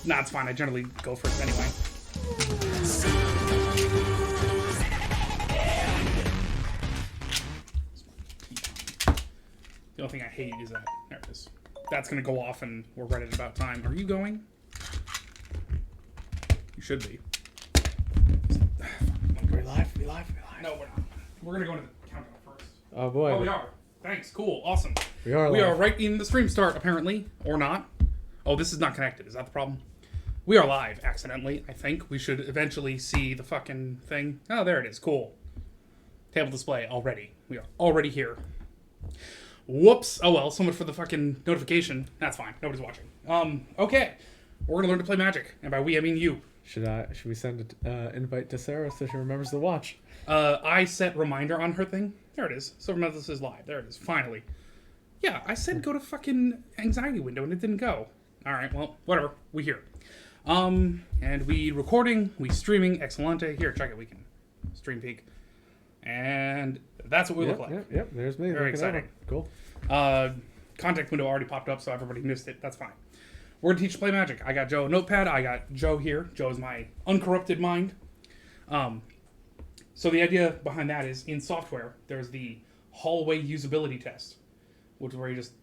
Nah, it's fine. I generally go first anyway. The only thing I hate is that. There it is. That's going to go off and we're right at about time. Are you going? You should be. We're live. No, we're not. We're going to go into the countdown first. Oh boy. Oh, we are. Thanks. Cool. Awesome. We are We live. are right in the stream start, apparently. Or not. Oh, this is not connected. Is that the problem? We are live, accidentally, I think. We should eventually see the fucking thing. Oh, there it is. Cool. Table display already. We are already here. Whoops. Oh, well. So much for the fucking notification. That's fine. Nobody's watching. Okay. We're going to learn to play Magic. And by we, I mean you. Should we send an invite to Sarah so she remembers to watch? I set reminder on her thing. There it is. So remember this is live. There it is. Finally. Yeah, I said go to fucking anxiety window and it didn't go. All right, well, whatever. We here. And we recording, we streaming. Excellente. Here, check it. We can stream peek. And that's what we look like. Yep. There's me. Very exciting. Cool. Contact window already popped up, so everybody missed it. That's fine. We're going to teach you to play Magic. I got Joe a notepad. I got Joe here. Joe is my uncorrupted mind. So the idea behind that is in software, there's the hallway usability test, which is where you just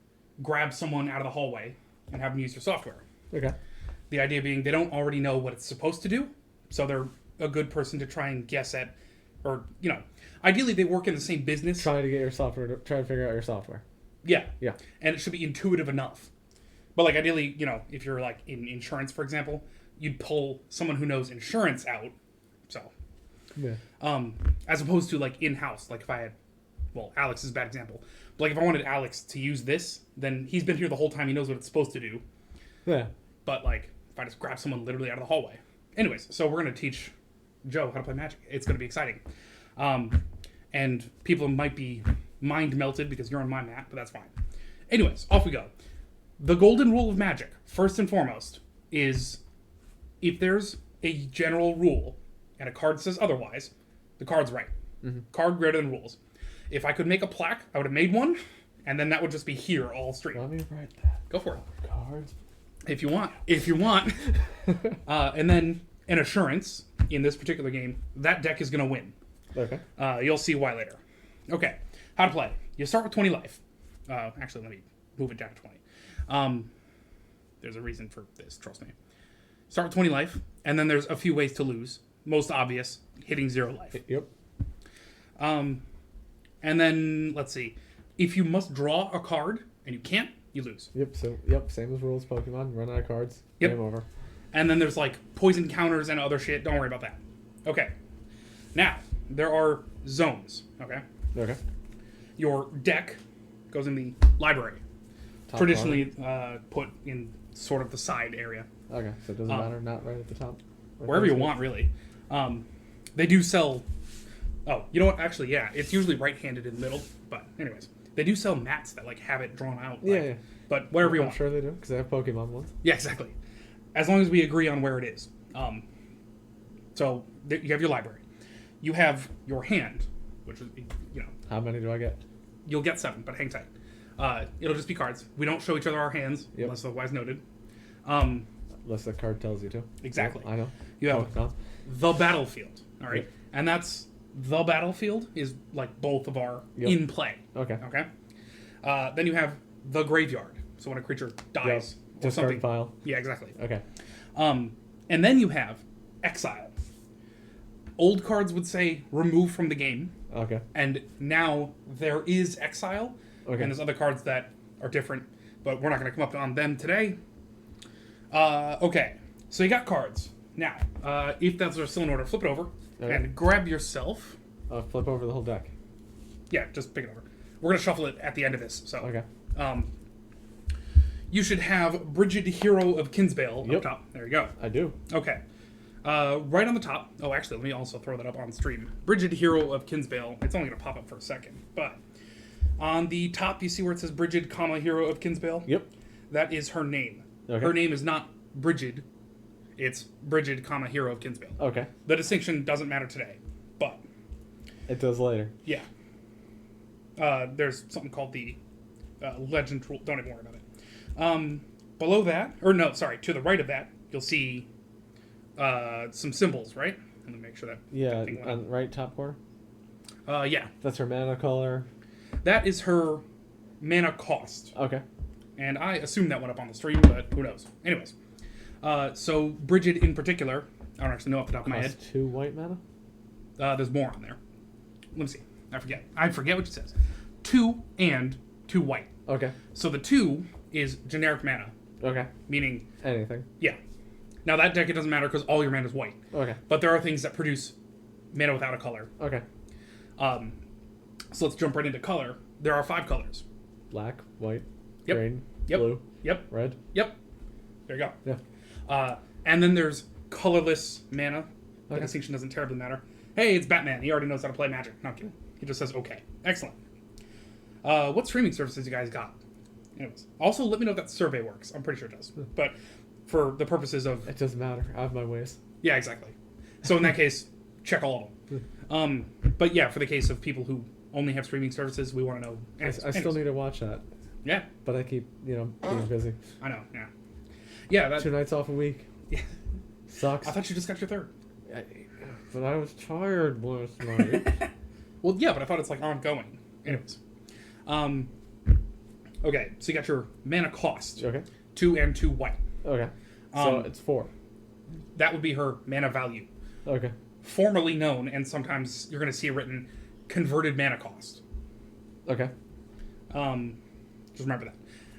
grab someone out of the hallway and have them use your software. Okay. The idea being they don't already know what it's supposed to do, so they're a good person to try and guess at, or, ideally they work in the same business. Trying to get your software, try to figure out your software. Yeah. Yeah. And it should be intuitive enough. But, like, ideally, if you're, like, in insurance, for example, you'd pull someone who knows insurance out, so. Yeah. As opposed to, like, in-house. Like, if I had, well, Alex is a bad example. But, like, if I wanted Alex to use this, then he's been here the whole time. He knows what it's supposed to do. Yeah. But, like, if I just grab someone literally out of the hallway. Anyways, so we're going to teach Joe how to play Magic. It's going to be exciting. And people might be mind melted because you're on my map, but that's fine. Anyways, off we go. The golden rule of Magic, first and foremost, is if there's a general rule and a card says otherwise, the card's right. Mm-hmm. Card greater than rules. If I could make a plaque, I would have made one, and then that would just be here all stream. Let me write that. Go for it. Cards. If you want. And then an assurance in this particular game, that deck is going to win. Okay. You'll see why later. Okay. How to play. You start with 20 life. Actually, let me move it down to 20. There's a reason for this, trust me. Start with 20 life, and then there's a few ways to lose. Most obvious, hitting 0 life. Yep. And then, let's see. If you must draw a card, and you can't, you lose. Yep, same as rules Pokemon. Run out of cards. Yep. Game over. And then there's, like, poison counters and other shit. Don't worry about that. Okay. Now, there are zones, okay? Okay. Your deck goes in the library. Top Traditionally put in sort of the side area. Okay, so it doesn't matter, not right at the top. Wherever you want, really. They do sell... Oh, you know what? Actually, yeah. It's usually right-handed in the middle. But anyways. They do sell mats that, like, have it drawn out. Yeah. But wherever you want. I'm sure they do, because they have Pokemon ones. Yeah, exactly. As long as we agree on where it is. So, you have your library. You have your hand, which is, How many do I get? You'll get 7, but hang tight. It'll just be cards. We don't show each other our hands, unless otherwise noted. Unless the card tells you to. Exactly. Yep, I know. You have the battlefield, all right? Yep. And that's the battlefield is like both of our in play. Okay. Then you have the graveyard. So when a creature dies or Discard something. file. Yeah, exactly. Okay. And then you have exile. Old cards would say remove from the game. Okay. And now there is exile. Okay. And there's other cards that are different, but we're not going to come up on them today. Okay. So you got cards. Now, if that's still in order, flip it over and grab yourself. Flip over the whole deck. Yeah, just pick it over. We're going to shuffle it at the end of this. So, okay. You should have Brigid, Hero of Kinsbale up top. There you go. I do. Okay. Right on the top. Oh, actually, let me also throw that up on stream. Brigid, Hero of Kinsbale. It's only going to pop up for a second. But on the top, you see where it says Brigid, Hero of Kinsbale? Yep. That is her name. Okay. Her name is not Brigid. It's Brigid, Hero of Kinsbale. Okay. The distinction doesn't matter today. But it does later. Yeah. There's something called the legend rule. Don't even worry about it. Below that, or no, sorry, to the right of that, you'll see some symbols, right? Let me make sure that. Yeah, thing went on right top corner. Yeah. That's her mana color. That is her mana cost. Okay. And I assume that went up on the stream, but who knows? Anyways. So Bridget in particular, I don't actually know off the top of my head. Cost 2 white mana? There's more on there. Let me see. I forget what it says. 2 and 2 white. Okay. So the 2 is generic mana. Okay. Meaning... Anything. Yeah. Now that deck, it doesn't matter because all your mana is white. Okay. But there are things that produce mana without a color. Okay. So let's jump right into color. There are 5 colors. Black, white, Yep. green, Yep. blue, Yep. red. Yep. There you go. Yeah. And then there's colorless mana. The Okay. distinction doesn't terribly matter. Hey, it's Batman. He already knows how to play Magic. No, I'm kidding. He just says okay. Excellent. What streaming services you guys got? Anyways, also let me know if that survey works. I'm pretty sure it does. But for the purposes of... It doesn't matter. I have my ways. Yeah, exactly. So in that case, check all of them. But yeah, for the case of people who only have streaming services, we want to know... I still need to watch that. Yeah. But I keep, being busy. I know, yeah. Yeah, that... 2 nights off a week. Yeah. Sucks. I thought you just got your 3rd. But I was tired last night. Well, yeah, but I thought it's like ongoing. Anyways. Okay, so you got your mana cost. Okay. 2 and 2 white. Okay. So it's 4. That would be her mana value. Okay. Formerly known, and sometimes you're going to see it written, converted mana cost. Okay. Just remember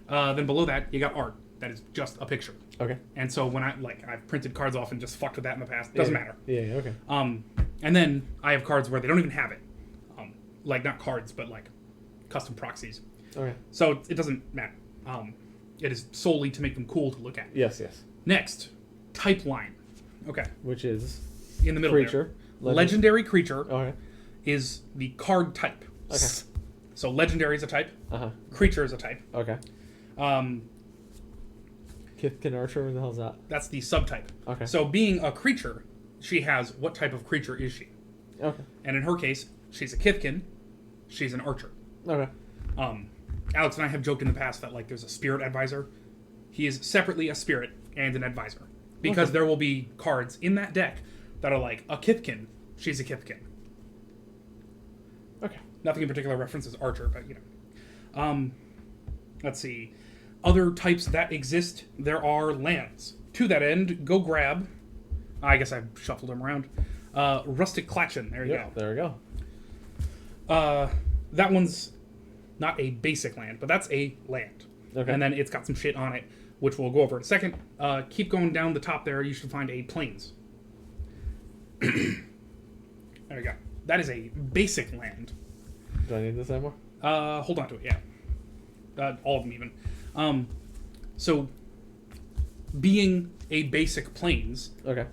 that. Then below that, you got art. That is just a picture. Okay. And so when I've printed cards off and just fucked with that in the past. Doesn't matter. Yeah, okay. And then I have cards where they don't even have it. Like, not cards, but like custom proxies. Okay. So it doesn't matter. It is solely to make them cool to look at. Yes. Next, type line. Okay. Which is In the middle creature. there. Legendary creature Okay. is the card type. Okay. So legendary is a type. Uh-huh. Creature is a type. Okay. Kithkin Archer, what the hell's that? That's the subtype. Okay. So being a creature, she has what type of creature is she? Okay. And in her case, she's a Kithkin. She's an archer. Okay. Alex and I have joked in the past that like there's a spirit advisor. He is separately a spirit and an advisor. Because there will be cards in that deck that are like a Kithkin. She's a Kithkin. Okay. Nothing in particular references archer, but you know. Let's see. Other types that exist, there are lands. To that end, go grab... I guess I shuffled them around. Rustic Klatchen. There you go. There we go. That one's not a basic land, but that's a land. Okay. And then it's got some shit on it, which we'll go over in a second. Keep going down the top there. You should find a plains. There we go. That is a basic land. Do I need this anymore? Hold on to it, yeah. All of them even. So, being a basic plains, Okay.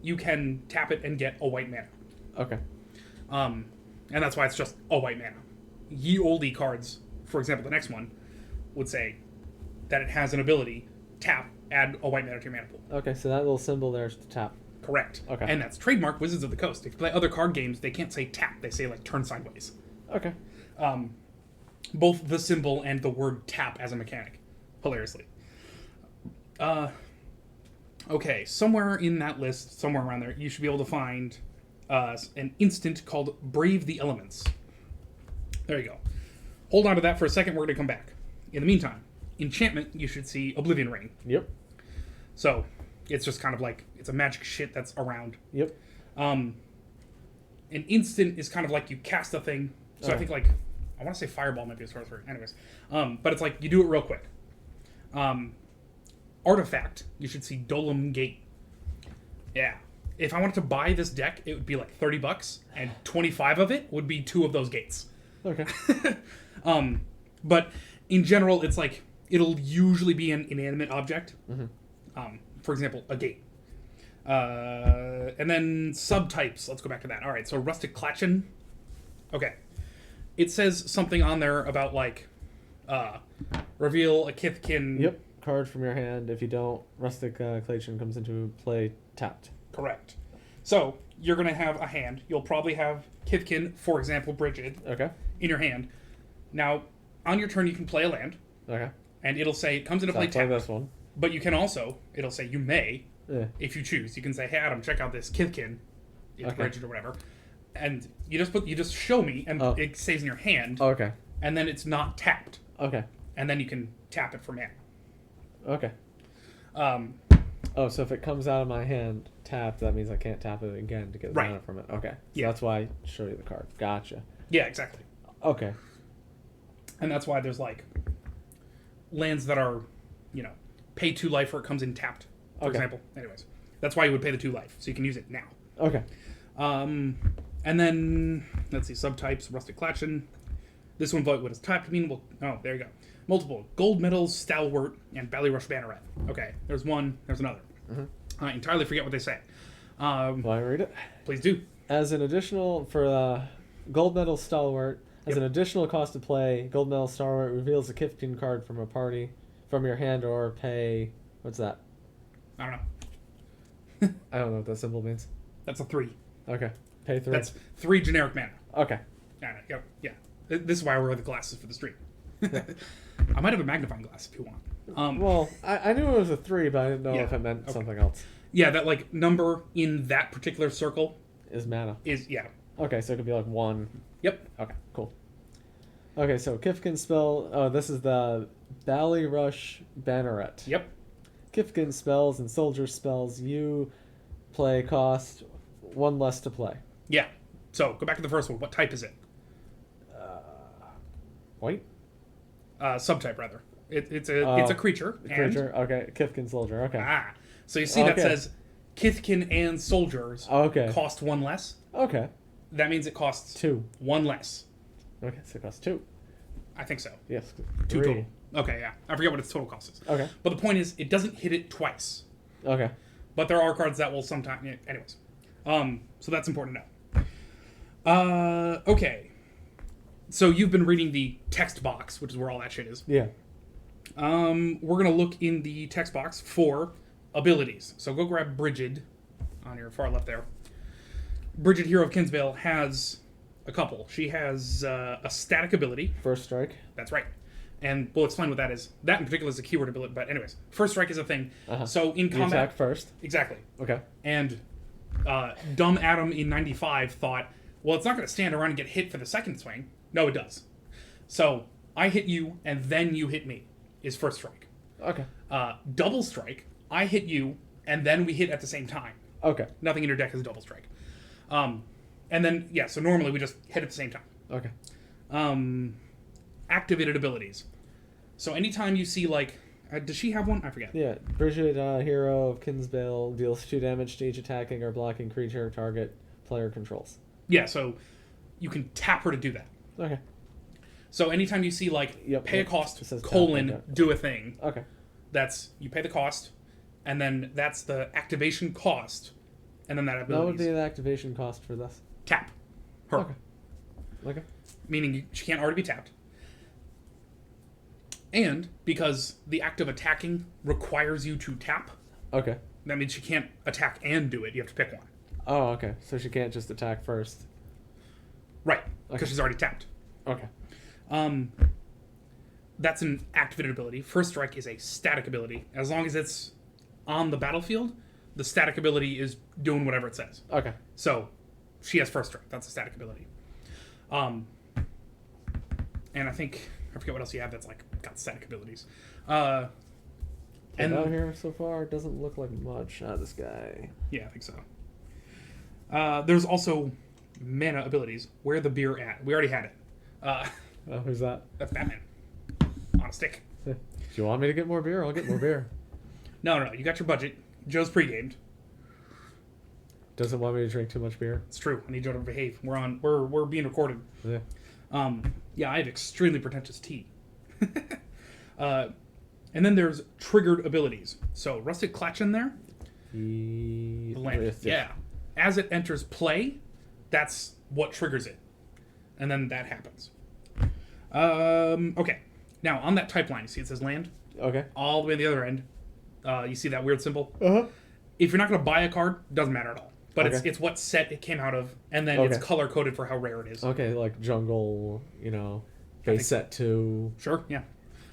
you can tap it and get a white mana. Okay. And that's why it's just a white mana. Ye olde cards, for example, the next one, would say that it has an ability, tap, add a white mana to your mana pool. Okay, so that little symbol there is to tap. Correct. Okay. And that's trademark Wizards of the Coast. If you play other card games, they can't say tap, they say like turn sideways. Okay. Both the symbol and the word tap as a mechanic. Hilariously. Okay, somewhere in that list, somewhere around there, you should be able to find an instant called Brave the Elements. There you go. Hold on to that for a second, we're going to come back. In the meantime, enchantment, you should see Oblivion Ring. Yep. So, it's just kind of like, it's a magic shit that's around. Yep. An instant is kind of like you cast a thing. So I think like, I want to say Fireball might be a sorcery. Anyways. But it's like, you do it real quick. Artifact, you should see Dolem Gate. Yeah. If I wanted to buy this deck, it would be like $30, and 25 of it would be 2 of those gates. Okay. But in general, it's like, it'll usually be an inanimate object. Mm-hmm. For example, a gate. And then subtypes. Let's go back to that. All right, so Rustic Klatchen. Okay. It says something on there about, like, reveal a Kithkin. Yep. Card from your hand. If you don't, Rustic Klatchen comes into play tapped. Correct. So, you're going to have a hand. You'll probably have Kithkin, for example, Bridget, Okay. in your hand. Now, on your turn, you can play a land, Okay. and it'll say it comes into So play I'll play tapped. this one. But you can also, it'll say you may, Yeah. if you choose. You can say, hey, Adam, check out this Kithkin. It's Bridget or whatever. And you just show me, and it stays in your hand. Okay. And then it's not tapped. Okay. And then you can tap it for mana. Okay. So if it comes out of my hand tapped, that means I can't tap it again to get mana from it. Okay. So Yeah. that's why I show you the card. Gotcha. Yeah, exactly. Okay. And that's why there's lands that are, pay 2 life or it comes in tapped, for example. Anyways, that's why you would pay the 2 life, so you can use it now. Okay. And then, let's see, subtypes, Rustic Klatchen. This one, what does tapped mean? Well, there you go. Multiple. Gold Medals, Stalwart, and Ballyrush Banneret. Okay, there's one, there's another. I entirely forget what they say. Will I read it? Please do. As an additional, for Gold Medal Stalwart, as an additional cost to play, Gold Medal Stalwart reveals a Kithkin card from a party, from your hand, or pay... What's that? I don't know. I don't know what that symbol means. That's a 3. Okay. Pay 3. That's 3 generic mana. Okay. Yeah. This is why I wear the glasses for the stream. I might have a magnifying glass if you want. Well, I knew it was a 3, but I didn't know if it meant something else. Yeah, that number in that particular circle is mana. Okay, so it could be 1. Yep. Okay, cool. Okay, so Kithkin spell. Oh, this is the Ballyrush Banneret. Yep. Kithkin spells and soldier spells you play cost 1 less to play. Yeah. So go back to the first one. What type is it? White. Subtype rather. It's a creature. Creature. Okay. Kithkin soldier. Okay. So you see that says Kithkin and soldiers. Cost 1 less. Okay. That means it costs 2. 1 less. Okay, so it costs 2. I think so. Yes. 2 total. Okay, yeah. I forget what its total cost is. Okay. But the point is, it doesn't hit it twice. Okay. But there are cards that will sometimes... Anyways. So that's important to know. Okay. So you've been reading the text box, which is where all that shit is. Yeah. We're going to look in the text box for abilities. So go grab Bridget on your far left there. Bridget, Hero of Kinsvale, has a couple. She has a static ability. First strike. That's right. And we'll explain what that is. That in particular is a keyword ability. But anyways, first strike is a thing. So in combat... You attack first. Exactly. Okay. And dumb Adam in 95 thought, well, it's not going to stand around and get hit for the second swing. No, it does. So I hit you, and then you hit me, is first strike. Okay. Double strike, I hit you, and then we hit at the same time. Okay. Nothing in your deck is a double strike. And then, so normally we just hit at the same time. Okay. Activated abilities. So anytime you see, does she have one? I forget. Yeah. Bridget, Hero of Kinsvale, deals 2 damage to each attacking or blocking creature target player controls. Yeah, so you can tap her to do that. Okay. So anytime you see, pay a cost, do a thing. Okay. That's, you pay the cost, and then that's the activation cost, and then that ability. What would be the activation cost for this? Tap her. Okay. Meaning she can't already be tapped. And because the act of attacking requires you to tap, okay, that means she can't attack and do it. You have to pick one. Oh, okay. So she can't just attack first. Right, because she's already tapped. Okay. That's an activated ability. First strike is a static ability. As long as it's on the battlefield, the static ability is doing whatever it says. Okay. So she has first strike. That's a static ability. And I forget what else you have that's got static abilities. And out here so far, it doesn't look like much. This guy. Yeah, I think so. There's also mana abilities. Where the beer at? We already had it. Who's that? That's Batman. On a stick. Do you want me to get more beer? I'll get more beer. No. You got your budget. Joe's pre-gamed. Doesn't want me to drink too much beer. It's true. I need Joe to behave. We're being recorded. Yeah. I have extremely pretentious tea. And then there's triggered abilities. So Rustic Klatchen there. The land. Yeah. As it enters play, that's what triggers it. And then that happens. Okay. Now, on that type line, you see it says land? Okay. All the way to the other end. You see that weird symbol? Uh-huh. If you're not going to buy a card, doesn't matter at all. But it's what set it came out of, and then it's color-coded for how rare it is. Okay, like jungle, base set 2. Sure, yeah.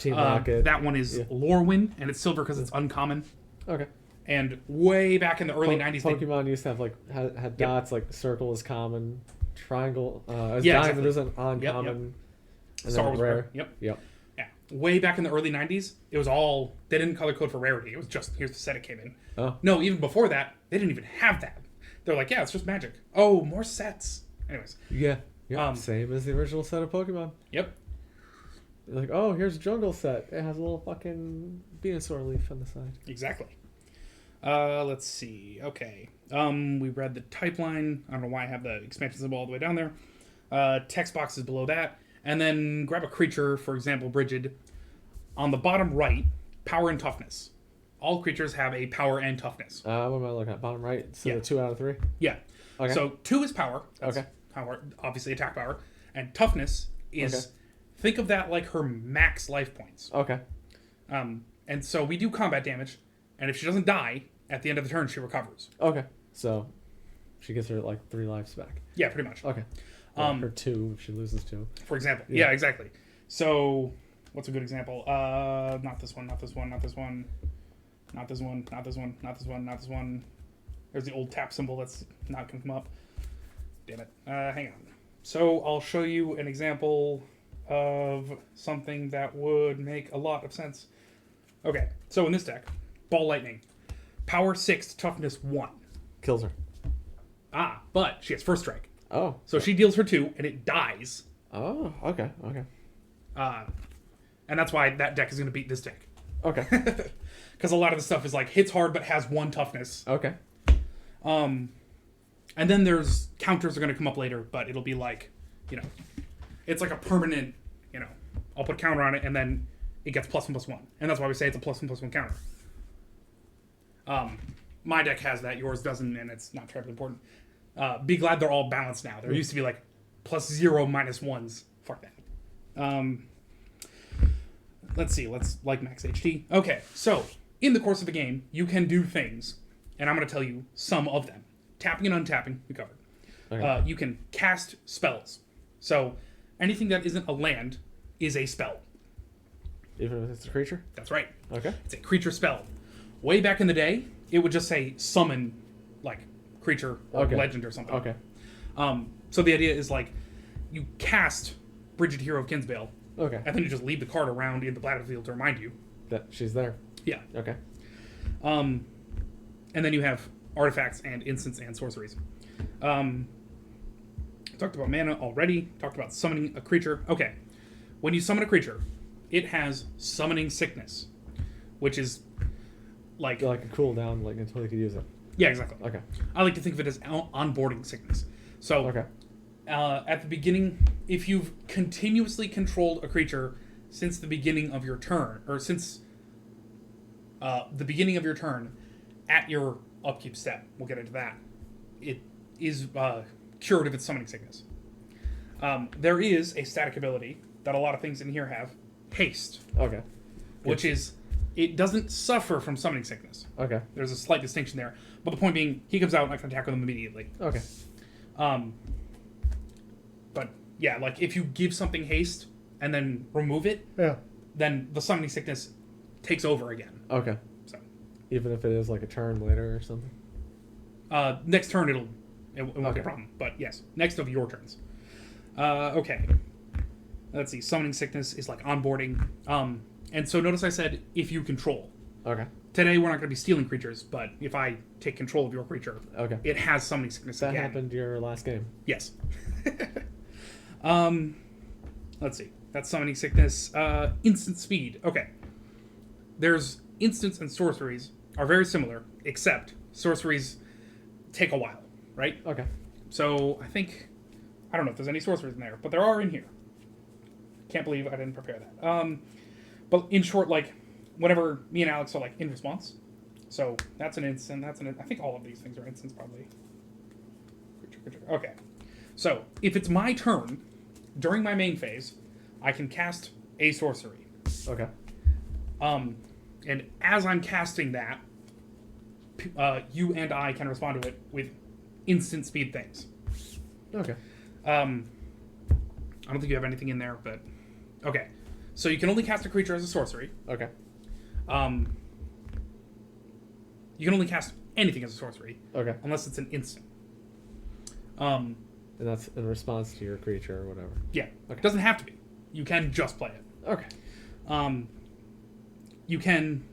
Team Rocket. That one is Lorwyn, and it's silver because it's uncommon. Okay. And way back in the early 90s... Pokemon used to have, like, had dots, like, circle is common, triangle, diamond exactly. is an uncommon, and Star then was rare. Yep. Yeah. Way back in the early 90s, it was all... They didn't color code for rarity. It was just, here's the set it came in. Oh. No, even before that, they didn't even have that. They're like, yeah, it's just magic. Oh, more sets. Anyways. Yeah. Same as the original set of Pokemon. Yep. You're like, oh, here's a jungle set. It has a little fucking Venusaur leaf on the side. Exactly. Let's see. Okay. We read the type line. I don't know why I have the expansion symbol all the way down there. Text boxes below that. And then grab a creature, for example, Brigid. On the bottom right, power and toughness. All creatures have a power and toughness. What am I looking at? Bottom right? So the 2 out of 3? Yeah. Okay. So 2 is power. That's okay. Power, obviously attack power. And toughness is, think of that like her max life points. Okay. And so we do combat damage, and if she doesn't die, at the end of the turn, she recovers. Okay. So she gets her, like, 3 lives back. Yeah, pretty much. Okay. Her 2 if she loses 2. For example. Yeah, exactly. So, what's a good example? Not this one, not this one, not this one. Not this one, not this one, not this one, not this one. There's the old tap symbol that's not going to come up. Damn it. Hang on. So, I'll show you an example of something that would make a lot of sense. Okay, so in this deck, Ball Lightning. Power 6, toughness 1. Kills her. But she has first strike. Oh. So she deals her 2, and it dies. Oh, okay. And that's why that deck is going to beat this deck. Okay. Because a lot of the stuff is like, hits hard, but has 1 toughness. Okay. And then there's counters are going to come up later, but it'll be like, it's like a permanent, I'll put a counter on it, and then it gets +1/+1. And that's why we say it's a +1/+1 counter. My deck has that, yours doesn't, and it's not terribly important. Be glad they're all balanced now. There used to be like +0, -1s. Fuck that. Let's see. Let's like max HT. Okay, so in the course of the game, you can do things, and I'm going to tell you some of them. Tapping and untapping, we covered. Okay. You can cast spells. So anything that isn't a land is a spell. Even if it's a creature? That's right. Okay. It's a creature spell. Way back in the day, it would just say summon, like, creature or legend or something. Okay. So the idea is, like, you cast Brigid, Hero of Kinsbale. Okay. And then you just leave the card around in the battlefield to remind you. That she's there. Yeah. Okay. And then you have artifacts and instants and sorceries. Talked about mana already. Talked about summoning a creature. Okay. When you summon a creature, it has summoning sickness, which is like a cooldown, like until you can use it. Yeah, exactly. Okay. I like to think of it as onboarding sickness. So, at the beginning, if you've continuously controlled a creature since the beginning of your turn, or since the beginning of your turn, at your upkeep step, we'll get into that, it is cured of its summoning sickness. There is a static ability that a lot of things in here have, haste. Okay. Which is, it doesn't suffer from summoning sickness. Okay. There's a slight distinction there. But the point being, he comes out and I can attack with him immediately. Okay. But, yeah, like, if you give something haste and then remove it, then the summoning sickness takes over again. Okay. So, even if it is, like, a turn later or something? Next turn, it won't be a problem. But, yes, next of your turns. Okay. Let's see. Summoning sickness is, like, onboarding. And so notice I said, if you control. Okay. Today, we're not going to be stealing creatures, but if I take control of your creature, it has summoning sickness again. That happened your last game. Yes. Let's see. That's summoning sickness. Instant speed. Okay. There's instants and sorceries are very similar, except sorceries take a while, right? Okay. So I don't know if there's any sorceries in there, but there are in here. Can't believe I didn't prepare that. But in short, like, whenever me and Alex are, like, in response, so that's an instant, I think all of these things are instants, probably. Creature. Okay. So, if it's my turn, during my main phase, I can cast a sorcery. Okay. And as I'm casting that, you and I can respond to it with instant speed things. Okay. I don't think you have anything in there, but... Okay. So you can only cast a creature as a sorcery. Okay. You can only cast anything as a sorcery. Okay. Unless it's an instant. And that's in response to your creature or whatever. Yeah. Okay. It doesn't have to be. You can just play it. Okay.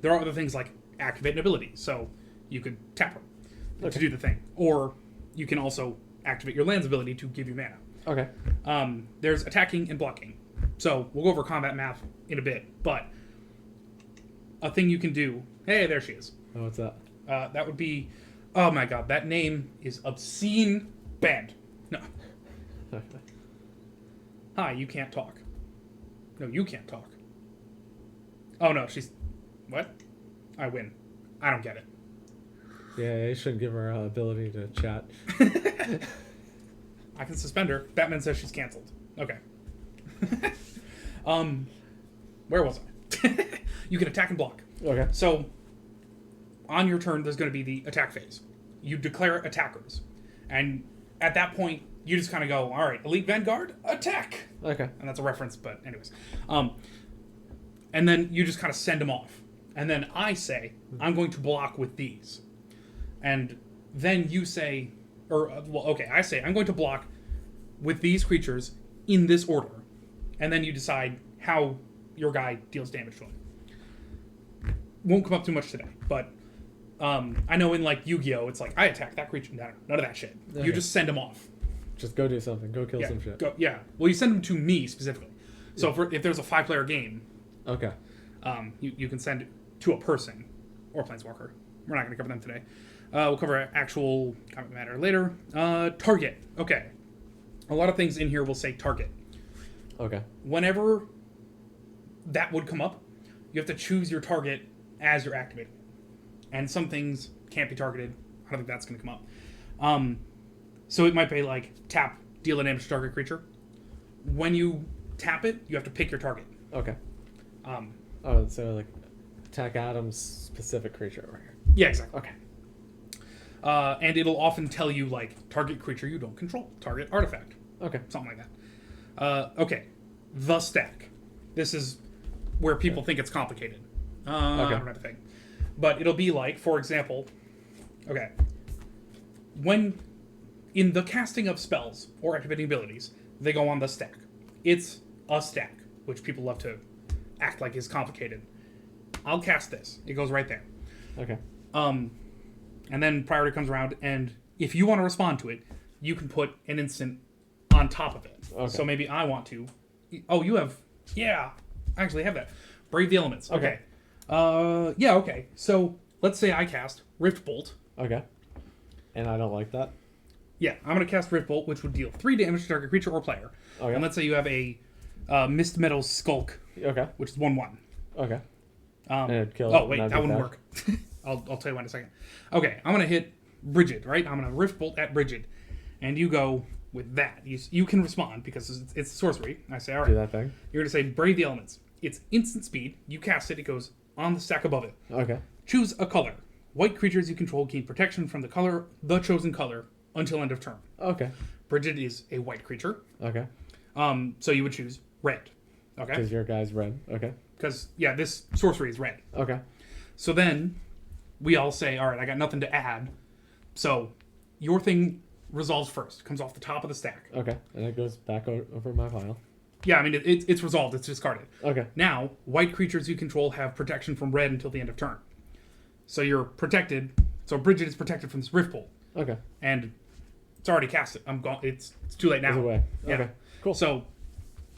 There are other things like activate an ability. So you could tap her to do the thing. Or you can also activate your land's ability to give you mana. Okay. There's attacking and blocking. So we'll go over combat math in a bit. But a thing you can do... Hey, there she is. Oh, what's that? That would be... Oh my god, that name is obscene banned. No. Hi, you can't talk. No, you can't talk. Oh no, she's... What? I win. I don't get it. Yeah, you shouldn't give her ability to chat. I can suspend her. Batman says she's canceled. Okay. Where was I? You can attack and block. Okay. So, on your turn, there's going to be the attack phase. You declare attackers. And at that point, you just kind of go, all right, Elite Vanguard, attack! Okay. And that's a reference, but anyways. And then you just kind of send them off. And then I say, I'm going to block with these. And then you say, I say, I'm going to block with these creatures in this order. And then you decide how your guy deals damage to them. Won't come up too much today, but I know in like Yu-Gi-Oh, it's like, I attack that creature. No, none of that shit. Okay. You just send them off. Just go do something. Go kill some shit. Well, you send them to me specifically. So if there's a 5-player game, Okay. you can send it to a person or Planeswalker. We're not going to cover them today. We'll cover actual combat matter later. Target. Okay. A lot of things in here will say target. Okay. Whenever that would come up, you have to choose your target as you're activating it. And some things can't be targeted. I don't think that's going to come up. So it might be like, tap, deal a damage to target creature. When you tap it, you have to pick your target. Okay. So like attack Adam's specific creature over here. Yeah, exactly. Okay. And it'll often tell you, like, target creature you don't control. Target artifact. Okay. Something like that. Okay. The stack. This is where people think it's complicated. I don't know the thing. But it'll be like, for example... Okay. When... In the casting of spells or activating abilities, they go on the stack. It's a stack, which people love to act like is complicated. I'll cast this. It goes right there. Okay. And then priority comes around, and if you want to respond to it, you can put an instant on top of it. Okay. So maybe I want to... Oh, you have... Yeah, I actually have that. Brave the Elements. Okay. Okay. So let's say I cast Rift Bolt. Okay. And I don't like that. Yeah, I'm going to cast Rift Bolt, which would deal 3 damage to target creature or player. Okay. And let's say you have a Mist Meadow Skulk, Okay. which is 1/1. Okay. And it'd kill Oh, wait, that wouldn't work. I'll tell you why in a second. Okay, I'm going to hit Brigid, right? I'm going to Rift Bolt at Brigid. And you go with that. You can respond because it's sorcery. I say, all right. Do that thing. You're going to say Brave the Elements. It's instant speed. You cast it. It goes on the stack above it. Okay. Choose a color. White creatures you control gain protection from the chosen color until end of turn. Okay. Brigid is a white creature. Okay. So you would choose red. Okay? Because your guy's red. Okay. Because, this sorcery is red. Okay. So then we all say, all right, I got nothing to add. So your thing resolves first. Comes off the top of the stack. Okay. And it goes back over my pile. Yeah, I mean, it's resolved. It's discarded. Okay. Now, white creatures you control have protection from red until the end of turn. So you're protected. So Brigid is protected from this Rift Bolt. Okay. And it's already casted. I'm gone. It's too late now. It's away. Yeah. Okay. Cool. So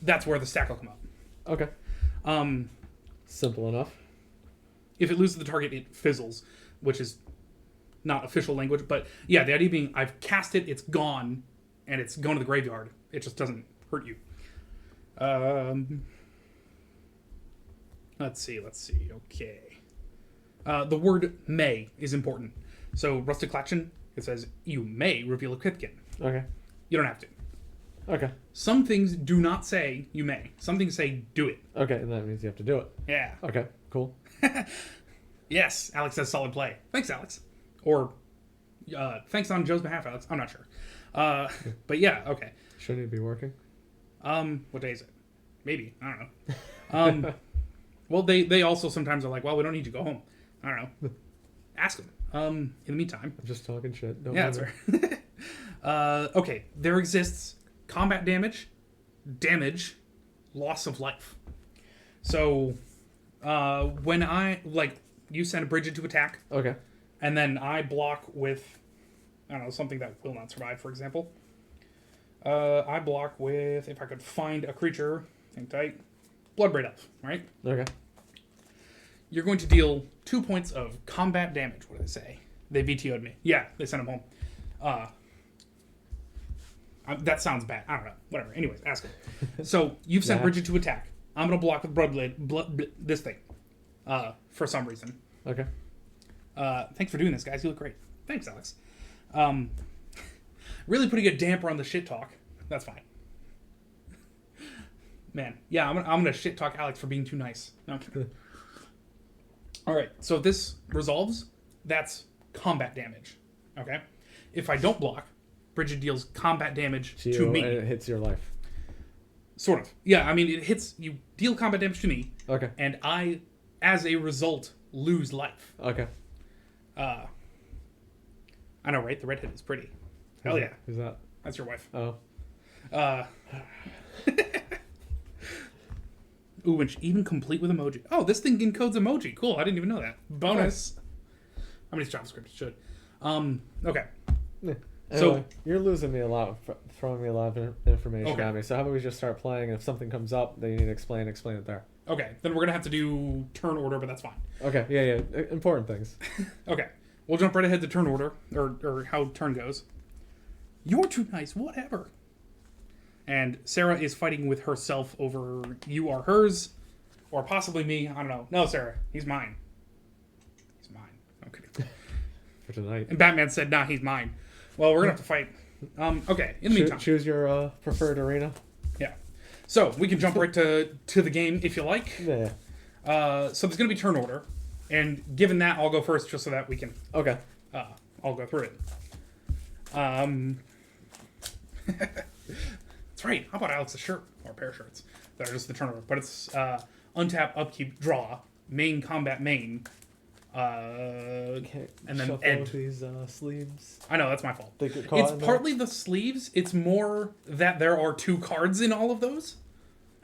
that's where the stack will come up. Okay. Simple enough. If it loses the target, it fizzles, which is not official language. But yeah, the idea being I've cast it, it's gone, and it's going to the graveyard. It just doesn't hurt you. Let's see. Okay. The word may is important. So Rustic Klaxon, it says you may reveal a Kithkin. Okay. You don't have to. Okay. Some things do not say you may. Some things say do it. Okay, and that means you have to do it. Yeah. Okay, cool. Yes, Alex says solid play. Thanks, Alex. Or thanks on Joe's behalf, Alex. I'm not sure. But yeah, okay. Shouldn't it be working? What day is it? Maybe. I don't know. Well, they also sometimes are like, well, we don't need you to go home. I don't know. Ask them. In the meantime. I'm just talking shit. Don't Yeah, that's right. Okay, there exists combat damage, loss of life. So, when you send a Bridget to attack, Okay. and then I block with, I don't know, something that will not survive, for example. I block with, if I could find a creature, think tight, Bloodbraid Elf, right? Okay. You're going to deal 2 points of combat damage. What did they say? They VTO'd me. Yeah, they sent him home. That sounds bad. I don't know. Whatever. Anyways, ask him. So, you've sent Yeah. Bridget to attack. I'm going to block with this thing. For some reason. Okay. Thanks for doing this, guys. You look great. Thanks, Alex. Really putting a damper on the shit talk. That's fine. Man, yeah, I'm gonna shit talk Alex for being too nice. No, I'm kidding. All right, so if this resolves, that's combat damage. Okay, if I don't block, Bridget deals combat damage to me. And it hits your life. Sort of. Yeah, I mean, it hits you. Deal combat damage to me. Okay. And I, as a result, lose life. Okay. I know, right? The redhead is pretty. Hell yeah. Who's that? That's your wife. Oh. Ooh, and even complete with emoji. Oh, this thing encodes emoji. Cool. I didn't even know that. Bonus. How many JavaScript it should? Okay. Yeah. So- Anyway, you're losing me a lot, throwing me a lot of information Okay. at me. So how about we just start playing, and if something comes up that you need to explain it there. Okay. Then we're going to have to do turn order, but that's fine. Okay, yeah. Important things. Okay. We'll jump right ahead to turn order, or how turn goes. You're too nice. Whatever. And Sarah is fighting with herself over you are hers, or possibly me. I don't know. No, Sarah. He's mine. He's mine. Okay. For tonight. And Batman said, nah, he's mine. Well, we're going to have to fight. Okay. In the meantime. Choose your preferred arena. Yeah. So, we can jump right to the game if you like. Yeah. So, there's going to be turn order. And given that, I'll go first just so that we can Okay. I'll go through it. That's right. How about Alex's shirt? Or a pair of shirts that are just the turn order. But it's untap, upkeep, draw, main, combat, main. Okay. And then shuffle end. these sleeves. I know, that's my fault. They get caught It's in there? partly the sleeves. It's more that there are 2 cards in all of those.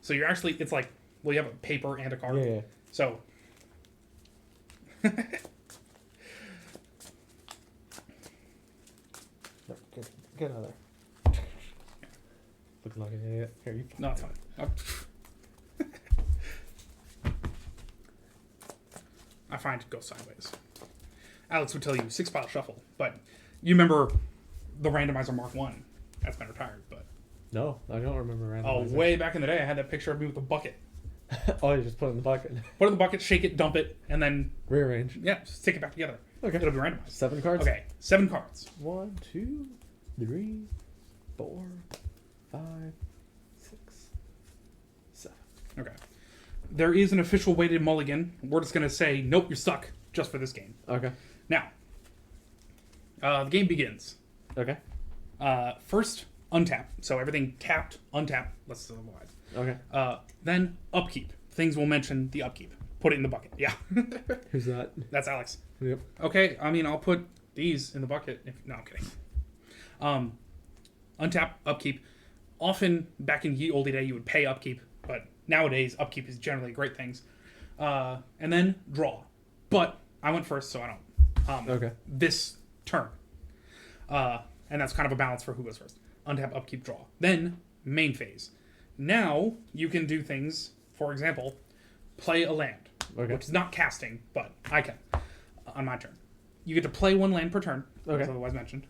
So you're actually, it's like, well, you have a paper and a card. Yeah. So. No, get out of there. Looking like an idiot. Here, you. No, it's fine. I find it goes sideways. Alex would tell you 6-pile shuffle, but you remember the randomizer Mark 1. That's been retired, but. No, I don't remember Oh, randomizing. way back in the day, I had that picture of me with a bucket. Oh, you just put it in the bucket. Put it in the bucket, shake it, dump it, and then, Rearrange. yeah, just stick it back together. Okay. It'll be randomized. 7 cards? Okay, 7 cards. 1, 2, 3, 4, 5, 6, 7. Okay. There is an official weighted mulligan. We're just going to say, nope, you're stuck, just for this game. Okay. Now, the game begins. Okay. First, untap. So everything tapped, untap, let's otherwise. Okay. Then upkeep. Things will mention the upkeep. Put it in the bucket. Yeah. Who's that? That's Alex. Yep. Okay, I mean, I'll put these in the bucket. No, I'm kidding. Untap, upkeep. Often, back in ye olde day, you would pay upkeep, but nowadays, upkeep is generally great things. And then draw. But I went first, so I don't. Okay. This turn. And that's kind of a balance for who goes first. Untap, upkeep, draw. Then, main phase. Now, you can do things, for example, play a land. Okay. Which is not casting, but I can. On my turn. You get to play 1 land per turn, Okay. as otherwise mentioned.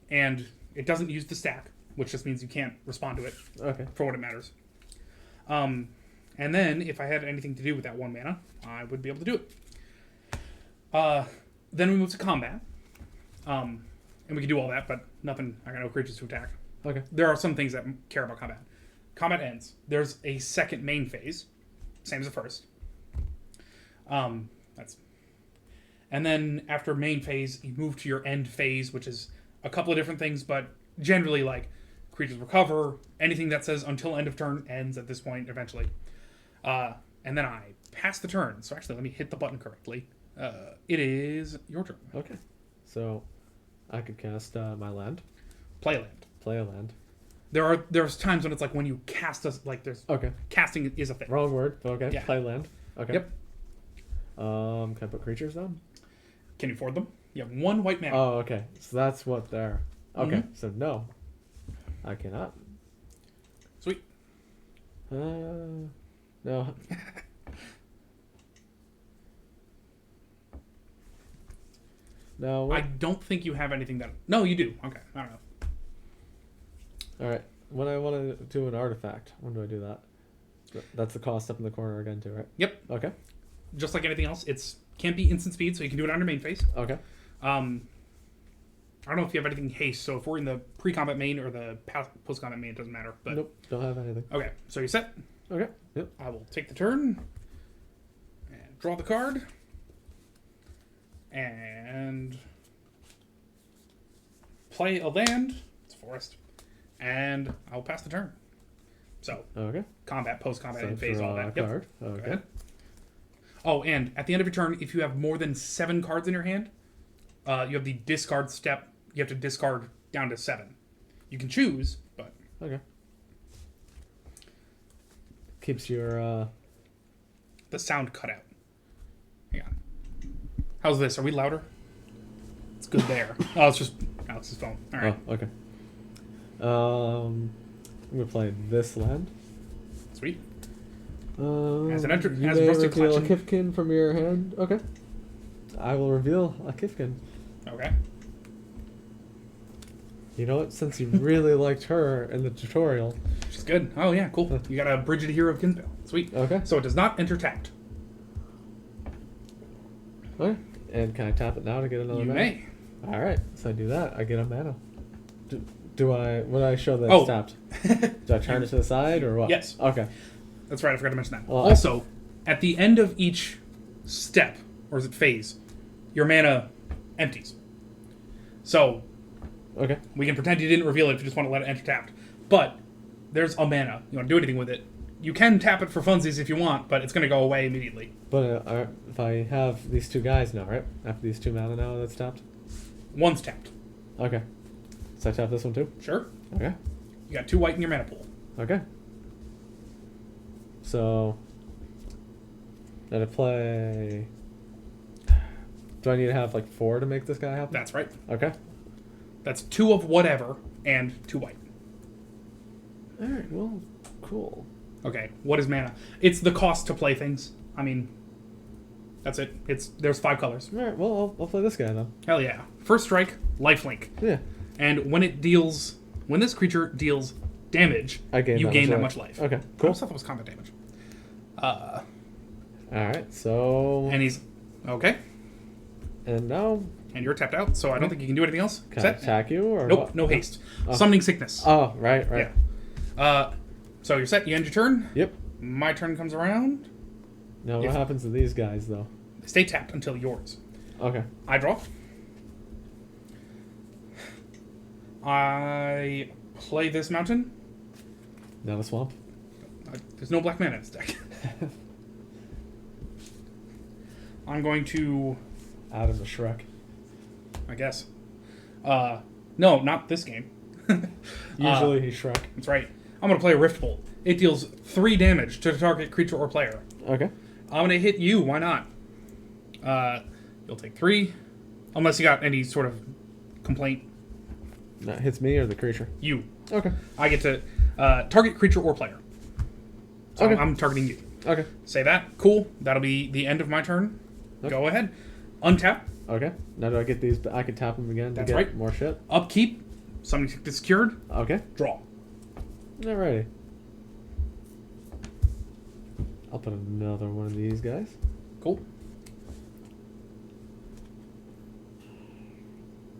And it doesn't use the stack, which just means you can't respond to it Okay. for what it matters. And then, if I had anything to do with that 1 mana, I would be able to do it. Then we move to combat. And we can do all that, but nothing, I got no creatures to attack. Okay. There are some things that care about combat. Combat ends. There's a second main phase. Same as the first. And then after main phase, you move to your end phase, which is a couple of different things, but generally like creatures recover. Anything that says until end of turn ends at this point eventually. And then I pass the turn. So actually, let me hit the button correctly. It is your turn. Okay. So I could cast my land. Play a land. Play a land. There's times when it's like when you cast us like there's Okay. casting is a thing. Wrong word. But okay. Yeah. Play land. Okay. Yep. Can I put creatures down? Can you afford them? You have 1 white mana. Oh, okay. So that's what they're. Okay. Mhm. So no, I cannot. Sweet. No. No. I don't think you have anything that. No, you do. Okay. I don't know. All right. When I want to do an artifact, when do I do that? That's the cost up in the corner again, too, right? Yep. Okay. Just like anything else, it's can't be instant speed, so you can do it on your main phase. Okay. I don't know if you have anything haste, so if we're in the pre-combat main or the post-combat main, it doesn't matter. But Nope. Don't have anything. okay, so you're set. Okay. Yep. I will take the turn and draw the card and play a land. It's a forest, and I'll pass the turn. So Okay. combat, post-combat, So and phase, draw all that. a Yep. card. Go Okay. ahead. Oh, and at the end of your turn, if you have more than 7 cards in your hand, you have the discard step. You have to discard down to 7. You can choose, but Okay. Keeps your. the sound cut out. Hang on. How's this? Are we louder? It's good there. Oh, it's just Alex's phone. All right. Oh, okay. I'm gonna play this land. Sweet. As an you as may Rustic reveal a Collection. Kifkin from your hand. Okay. I will reveal a Kifkin. Okay. You know what? Since you really liked her in the tutorial. She's good. Oh, yeah. Cool. You got a Bridget Hero of Kinsbale. Sweet. Okay. So it does not enter tapped. Okay. And can I tap it now to get another You mana? may. All right. So I do that. I get a mana. Do I? When I show that Oh. it's tapped, do I turn it to the side or what? Yes. Okay. That's right. I forgot to mention that. Well, Also, at the end of each step, or is it phase, your mana empties. So Okay. we can pretend you didn't reveal it if you just want to let it enter tapped. But there's a mana. You want to do anything with it. You can tap it for funsies if you want, but it's going to go away immediately. But if I have these 2 guys now, right? After these 2 mana now that's tapped? One's tapped. Okay. So I tap this one too? Sure. Okay. You got 2 white in your mana pool. Okay. So, did I play... Do I need to have like 4 to make this guy happen? That's right. Okay. That's 2 of whatever and 2 white. Alright, well, cool. Okay, what is mana? It's the cost to play things. I mean, that's it. There's 5 colors. Alright, well, I'll play this guy then. Hell yeah. First strike, lifelink. Yeah. And when this creature deals damage, I gain you that gain much that life. much life. Okay, I cool. always thought that was combat damage. Alright, so... And he's okay. And now, And you're tapped out, so I don't think you can do anything else. can I attack you or Nope, what? no haste. Oh. Summoning sickness. Oh, right. Yeah. So you're set. You end your turn. Yep. My turn comes around. Now, If- what happens to these guys, though? They stay tapped until yours. Okay. I draw. I play this mountain. Now the swamp. There's no black mana in this deck. I'm going to, Adam the Shrek. I guess. No, not this game. Usually he's Shrek. That's right. I'm going to play a Rift Bolt. It deals 3 damage to the target creature or player. Okay. I'm going to hit you. Why not? You'll take 3. Unless you got any sort of complaint. That hits me or the creature? You. Okay. I get to target creature or player. So Okay. I'm targeting you. Okay. Say that. Cool. That'll be the end of my turn. Okay. Go ahead. Untap. Okay. Now do I get these? I can tap them again to That's get right. more shit? Upkeep. Something secured. Okay. Draw. Alrighty. I'll put another one of these guys. Cool.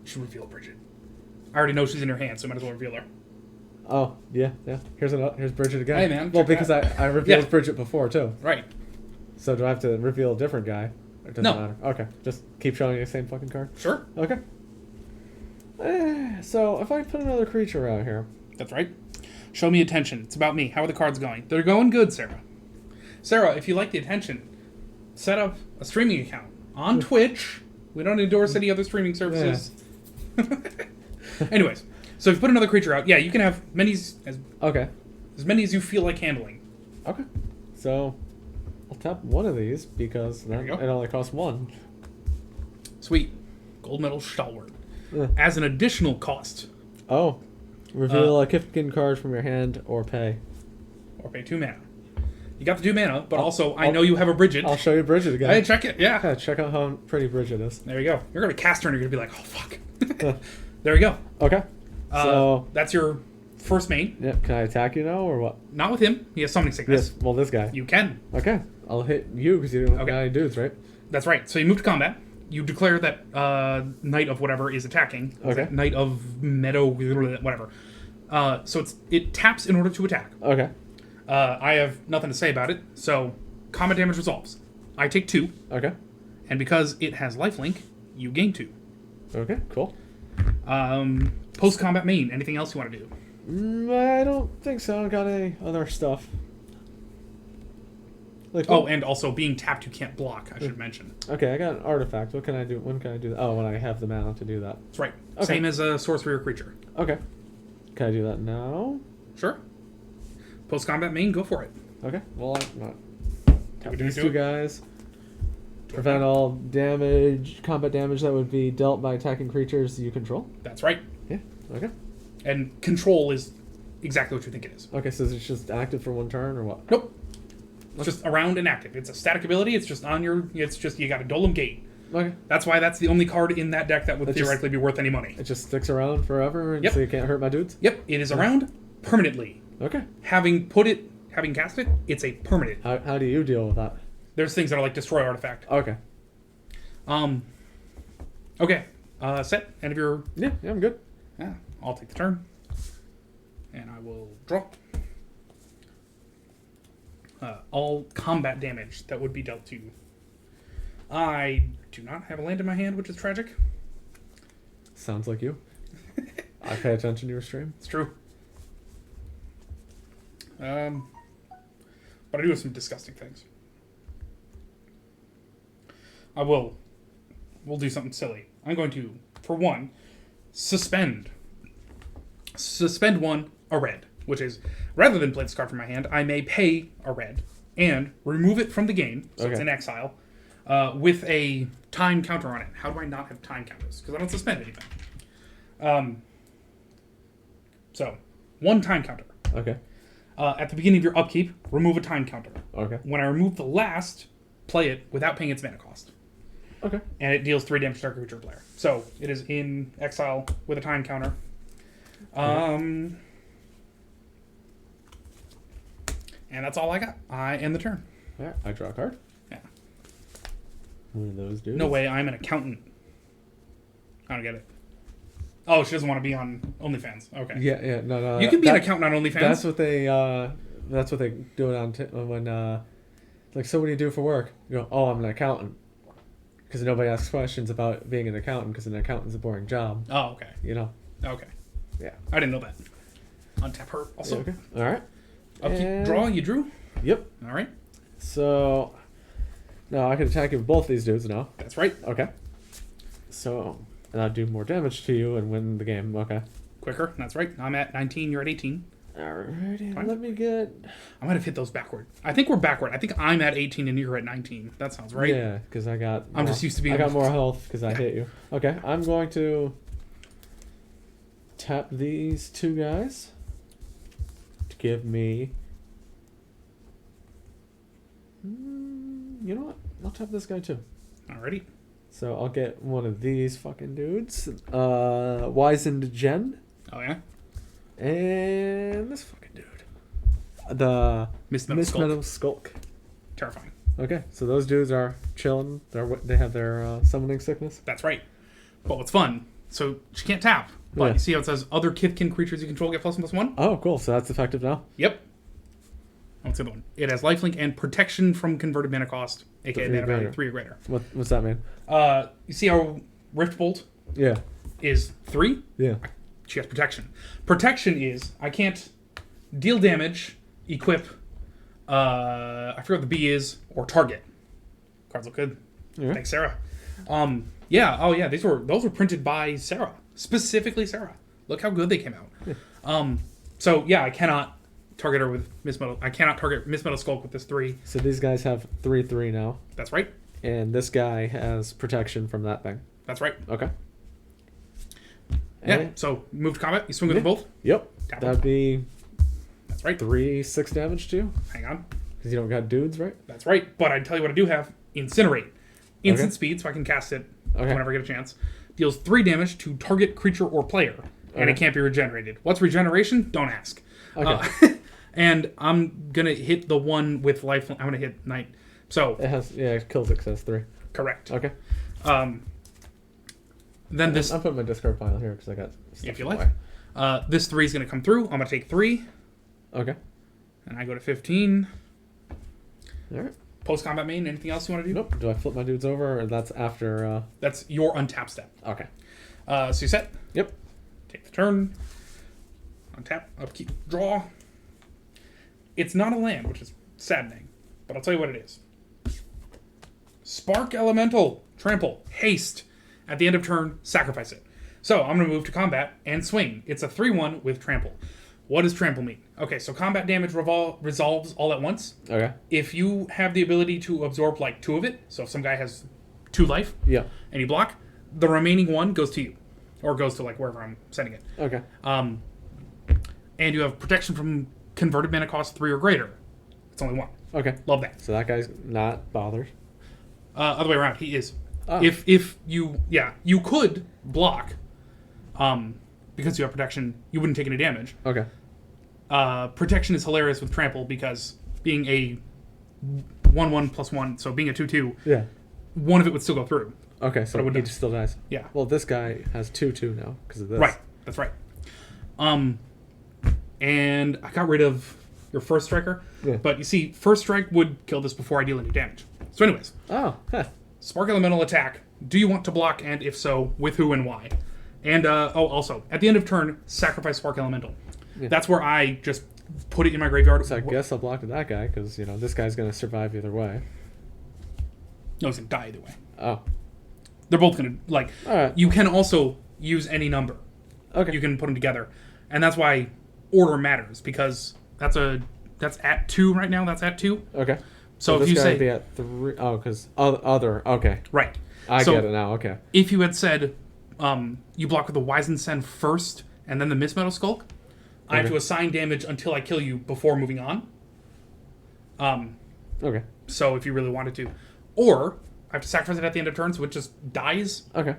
Should reveal Bridget. I already know she's in your hand, so I might as well reveal her. Oh, yeah. Here's Bridget again. Hey, man, Well, check because that. I revealed Yeah. Bridget before, too. Right. So do I have to reveal a different guy? It doesn't No. matter. Okay. Just keep showing you the same fucking card? Sure. Okay. So if I put another creature out here. That's right. Show me attention. It's about me. How are the cards going? They're going good, Sarah. Sarah, if you like the attention, set up a streaming account on Twitch. We don't endorse any other streaming services. Anyways, so if you put another creature out, yeah, you can have as many as you feel like handling. Okay. So I'll tap one of these because There you go. it only costs one. Sweet. Gold medal stalwart. Yeah. As an additional cost, Oh. Reveal a Kifkin card from your hand or pay. or pay 2 mana. You got the 2 mana, but also I know you have a Bridget. I'll show you Bridget again. Hey, check it. Yeah. Check out how pretty Bridget is. There you go. You're gonna cast her and you're gonna be like, oh fuck. There you go. Okay. So That's your first main. yeah, can I attack you now or what? Not with him. He has summoning sickness. Yes. Well, this guy. You can. Okay. I'll hit you because you don't Okay. got any dudes, right? That's right. So you move to combat. You declare that Knight of whatever is attacking. Okay. Knight of Meadow, whatever. So it taps in order to attack. Okay. I have nothing to say about it. So combat damage resolves. I take 2, Okay. and because it has lifelink, you gain 2. Okay. Cool. Post combat main. Anything else you want to do? I don't think so. I got any other stuff. Like Oh, and also being tapped, you can't block. I should mention. okay, I got an artifact. What can I do? When can I do that? Oh, when I have the mana to do that. That's right. Okay. Same as a sorcery or creature. Okay. Can I do that now? Sure. Post combat main, go for it. Okay. Well, I'm not. Tap we these do two it? guys. Prevent all damage, combat damage that would be dealt by attacking creatures you control. That's right. Yeah. Okay. And control is exactly what you think it is. Okay, so it's just active for one turn or what? Nope. It's just around and active. It's a static ability. It's just on your. It's just you got a Dolem Gate. Okay. That's why that's the only card in that deck that would It just- theoretically be worth any money. It just sticks around forever, and Yep. so you can't hurt my dudes. Yep, it is around permanently. Okay. Having cast it, it's a permanent. How do you deal with that? There's things that are like destroy artifact. Okay. Okay. Set. End of your. Yeah, I'm good. Yeah. I'll take the turn, and I will draw. All combat damage that would be dealt to you. I do not have a land in my hand, which is tragic. Sounds like you. I pay attention to your stream. It's true. But I do have some disgusting things. We'll do something silly. I'm going to, for one, suspend 1, a red, which is, rather than play this card from my hand, I may pay a red and remove it from the game, so it's Okay. in exile, with a time counter on it. How do I not have time counters? Because I don't suspend anything. So, 1 time counter. Okay. At the beginning of your upkeep, remove a time counter. Okay. When I remove the last, play it without paying its mana cost. Okay. And it deals 3 damage to target creature player. So, it is in exile with a time counter. And that's all I got. I end the turn. Yeah, I draw a card. Yeah. One of those dudes. No way, I'm an accountant. I don't get it. Oh, she doesn't want to be on OnlyFans. Okay. Yeah, no. You can be an accountant on OnlyFans. That's what they do it on when like, so what do you do for work? You go, oh, I'm an accountant, because nobody asks questions about being an accountant because an accountant's a boring job. Oh, okay. You know. Okay. Yeah. I didn't know that. Untap her also. Yeah, okay. All right. Upkeep, And- draw, you drew? Yep. All right. So now I can attack you with both these dudes now. That's right. Okay. So and I'll do more damage to you and win the game. Okay. Quicker. That's right. I'm at 19. You're at 18. Alrighty. Fine. Let me get. I might have hit those backward. I think we're backward. I think I'm at 18 and you're at 19. That sounds right. Yeah, because I got. I'm more- just used to being. I got more health because I hit you. Okay, I'm going to tap these two guys to give me. You know what? I'll tap this guy too. Alrighty. So I'll get one of these fucking dudes. Wizened Gen. Oh yeah. And this fucking dude. The Miss Miss Metal Skulk. Terrifying. Okay, so those dudes are chilling. They have their summoning sickness. That's right. But what's fun? So she can't tap. But Yeah. you see how it says other Kithkin creatures you control get +1/+1? Oh, cool. So that's effective now. Yep. What's the other one? It has lifelink and protection from converted mana cost, aka 3 mana value greater. 3 or greater. What's that mean? You see how Rift Bolt Yeah. is 3? Yeah. She has protection. Protection is I can't deal damage, equip, I forget what the B is, or target. Cards look good. Yeah. Thanks, Sarah. Yeah. Oh, yeah. Those were printed by Sarah, specifically Sarah. Look how good they came out. Yeah. So yeah, I cannot target her with Miss Metal. I cannot target Miss Metal Skulk with this 3. So these guys have 3/3 now, That's right. and this guy has protection from that thing. That's right. Okay. Yeah. And- So move to combat. You swing with Yeah. them both. Yep. Tap That'd be That's right. 3/6 damage to you, Hang on. because you don't got dudes, right? That's right. But I tell you what I do have: Incinerate, instant speed, so I can cast it whenever I get a chance. Deals 3 damage to target creature or player, and it Okay. can't be regenerated. What's regeneration? Don't ask. Okay. And I'm gonna hit the one with life. I'm gonna hit Knight. So It has, yeah, it kills success 3. correct. Okay. Then this, I'm putting my discard pile here because I got stuff if you in the like, way. this 3 is gonna come through. I'm gonna take 3, Okay. and I go to 15. All right. Post combat main. Anything else you want to do? Nope. Do I flip my dudes over, or that's after? That's your untap step. Okay. So you set. Yep. Take the turn. Untap. Upkeep. Draw. It's not a land, which is saddening, but I'll tell you what it is. Spark Elemental. Trample. Haste. At the end of turn, sacrifice it. So I'm going to move to combat and swing. It's a 3/1 with trample. What does trample mean? Okay, so combat damage resolves all at once. Okay. If you have the ability to absorb like 2 of it, so if some guy has 2 life Yeah. and you block, the remaining 1 goes to you, or goes to like wherever I'm sending it. Okay. And you have protection from converted mana cost 3 or greater. It's only 1. Okay. Love that. So that guy's not bothered. Other way around, he is. Oh. If you could block, because you have protection, you wouldn't take any damage. Okay. Protection is hilarious with trample because being a 1/1+1, so being a 2/2, Yeah. one of it would still go through. Okay. So But it would he not. still dies. Yeah. Well, this guy has 2/2 now because of this. Right. That's right. And I got rid of your first striker. Yeah. But you see, first strike would kill this before I deal any damage. So anyways, Oh. Huh. Spark Elemental attack. Do you want to block, and if so, with who and why? And also, at the end of turn, sacrifice Spark Elemental. Yeah. That's where I just put it in my graveyard. So I guess I'll block to that guy because this guy's gonna survive either way. No, he's going to die either way. Oh. They're both going to, like, All right. you can also use any number. Okay. You can put them together. And that's why order matters, because that's at 2 right now. That's at 2. Okay. So if this you guy say... would be at 3. Oh, because other. Okay. Right. I So get it now. Okay. if you had said you block with the Wizened Send first and then the Miss Metal Skulk, I have Okay. to assign damage until I kill you before moving on. Okay. So if you really wanted to. Or I have to sacrifice it at the end of turn, so it just dies Okay.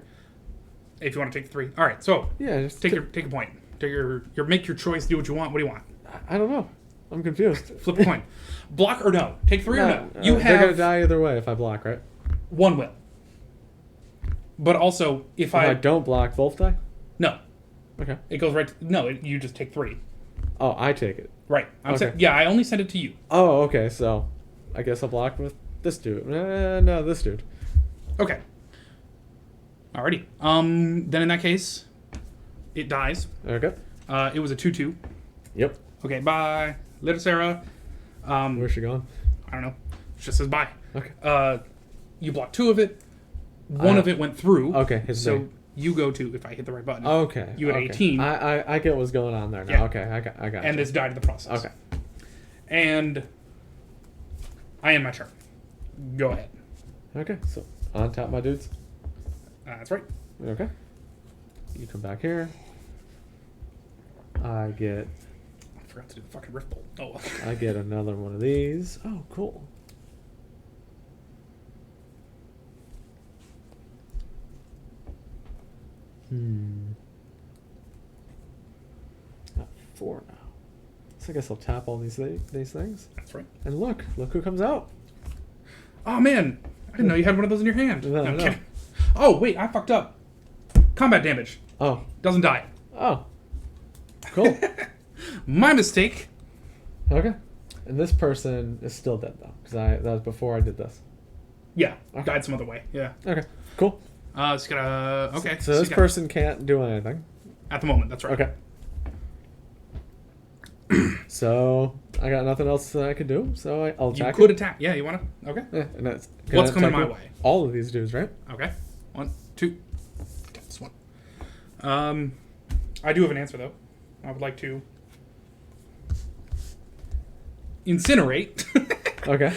if you want to take 3. All right, so Yeah. Just take a point. Take your make your choice, do what you want. What do you want? I don't know. I'm confused. Flip a coin. Block or no? Take 3 or no? You They're gonna have die either way if I block, right? 1 will. But also, if If I don't block, both die. no, Okay. it goes right. You just take 3. Oh, I take it. Right. Okay. Yeah, I only send it to you. Oh, okay. So, I guess I'll block with this dude. No, this dude. Okay. Alrighty. Then in that case, it dies. Okay. It was a 2/2. Yep. Okay. Bye. Later, Sarah. Where's she going? I don't know. It just says bye. Okay. You blocked 2 of it. One of it went through. Okay. His So name. you go to, if I hit the right button. Okay. You had okay. 18. I get what's going on there now. Yeah. Okay. I got. And you. this died in the process. Okay. And I end my turn. Go ahead. Okay. So on top, my dudes. That's right. Okay. You come back here. I get. I forgot to do the fucking Rift Bolt. Oh, well. I get another one of these. Oh, cool. Got 4 now. So I guess I'll tap all these things. That's right. And look who comes out. Oh, man. I didn't know you had one of those in your hand. No, I'm no. kidding. Oh, wait. I fucked up. Combat damage. Oh, Doesn't die. oh, cool. My mistake. Okay. And this person is still dead though, because that was before I did this. Yeah. Okay. Died some other way. Yeah. Okay. Cool. Just gotta... Okay. So this you got- person can't do anything. At the moment. That's right. Okay. So I got nothing else that I could do, so I'll You attack. could attack. Yeah, you want to? Okay. Yeah, and that's What's gonna coming my attack way? All of these dudes, right? Okay. 1, 2. Tap this one. I do have an answer, though. I would like to incinerate. Okay.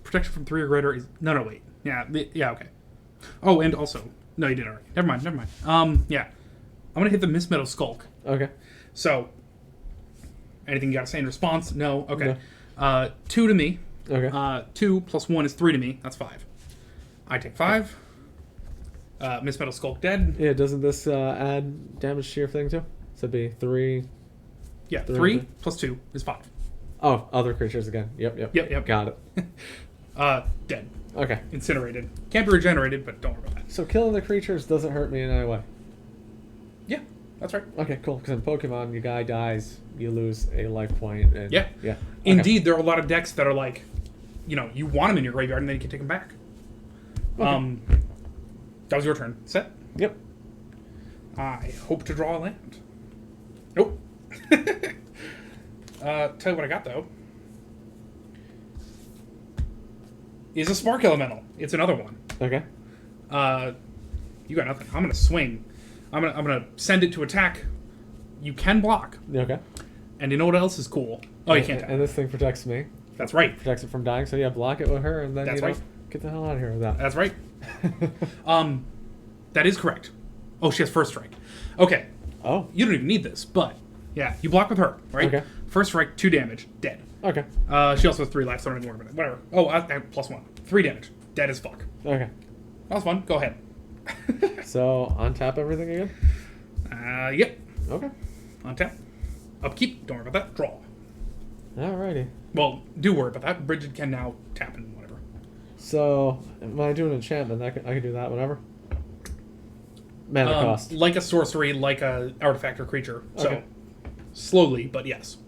Protection from 3 or greater is... No, wait. Yeah, okay. Oh, and also... No, you did already. Never mind. Yeah. I'm going to hit the Miss Meadow Skulk. Okay. So, anything you got to say in response? No? Okay. No. 2 to me. Okay. 2 plus 1 is 3 to me. That's 5. I take 5. Miss Meadow Skulk dead. Yeah, doesn't this add damage to your thing too? So it'd be 3. Yeah, 3 plus 2 is 5. Oh, other creatures again. Yep. Got it. Dead. Okay. Incinerated. Can't be regenerated, but don't worry about that. So killing the creatures doesn't hurt me in any way. Yeah, that's right. Okay, cool. Because in Pokemon, your guy dies, you lose a life point. And Yeah. Yeah. Okay. Indeed, there are a lot of decks that are like, you want them in your graveyard and then you can take them back. Okay. That was your turn. Set. Yep. I hope to draw a land. Nope. Tell you what I got, though. Is a Spark Elemental. It's another one. Okay. You got nothing. I'm gonna swing. I'm gonna send it to attack. You can block. Okay. And you know what else is cool? Oh, you can't. And this thing protects me. That's right. Protects it from dying. So yeah, block it with her, and then That's right. Get the hell out of here with that. That's right. That is correct. Oh, she has first strike. Okay. Oh. You don't even need this, but yeah, you block with her, right? Okay. First strike, 2 damage, dead. Okay. She also has 3 life, so I don't even worry about it. Whatever. Oh, plus 1, 3 damage, dead as fuck. Okay. That was fun. Go ahead. So untap everything again. Yep. Okay. Untap. Upkeep. Don't worry about that. Draw. Alrighty. Well, do worry about that. Bridget can now tap and whatever. So when I do an enchantment, I can do that whenever. Mana cost. Like a sorcery, like a artifact or creature. So Okay. slowly, but yes.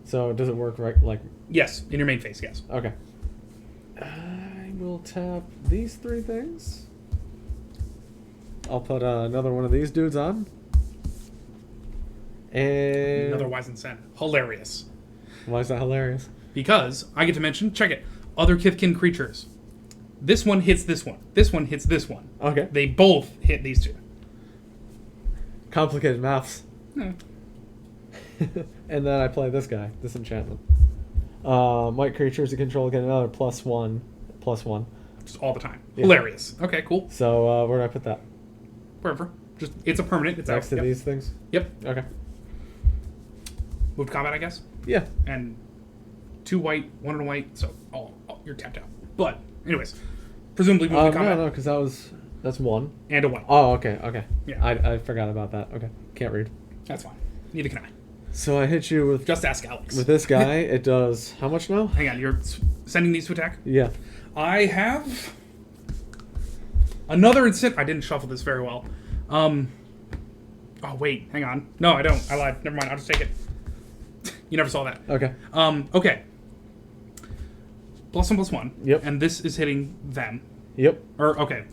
So does it work right? Like. Yes, in your main phase. Yes. Okay. I will tap these 3 things. I'll put another one of these dudes on. And Another Wise and Sen. Hilarious. Why is that hilarious? Because I get to mention, check it, other Kithkin creatures. This one hits this one. This one hits this one. Okay. They both hit these 2. Complicated maths. Hmm. And then I play this guy, this enchantment. White creatures you control get another +1. Just all the time. Yeah. Hilarious. Okay, cool. So where do I put that? Wherever. Just it's a permanent. It's Next out. to Yep. these things? Yep. Okay. Move to combat, I guess. Yeah. And 2 white, 1 and a white. So you're tapped out. But anyways, presumably move to combat. No, because that's 1. And a white. Oh, okay. Yeah. I forgot about that. Okay. Can't read. That's fine. Neither can I. So I hit you with Just ask Alex. with this guy. It does how much now? Hang on. You're sending these to attack. Yeah. I have another I didn't shuffle this very well. Oh wait, hang on. No, I don't. I lied. Never mind. I'll just take it. You never saw that. Okay. Okay. +1/+1. Yep. And this is hitting them. Yep. Or okay.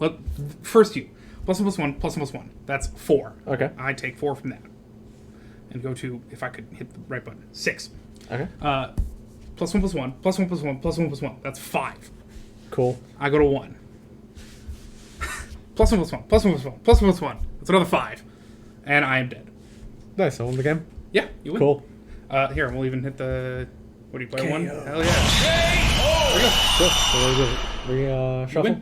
First you. +1/+1. +1/+1. That's 4. Okay. I take 4 from that. And go to, if I could hit the right button, 6. Okay. +1/+1. +1/+1. +1/+1. That's 5. Cool. I go to 1. +1/+1. +1/+1. +1/+1. That's another 5. And I am dead. Nice. I won the game. Yeah, you win. Cool. Here, we'll even hit the... What do you play? 1? KO. Hell yeah. Cool. So we shuffle. win.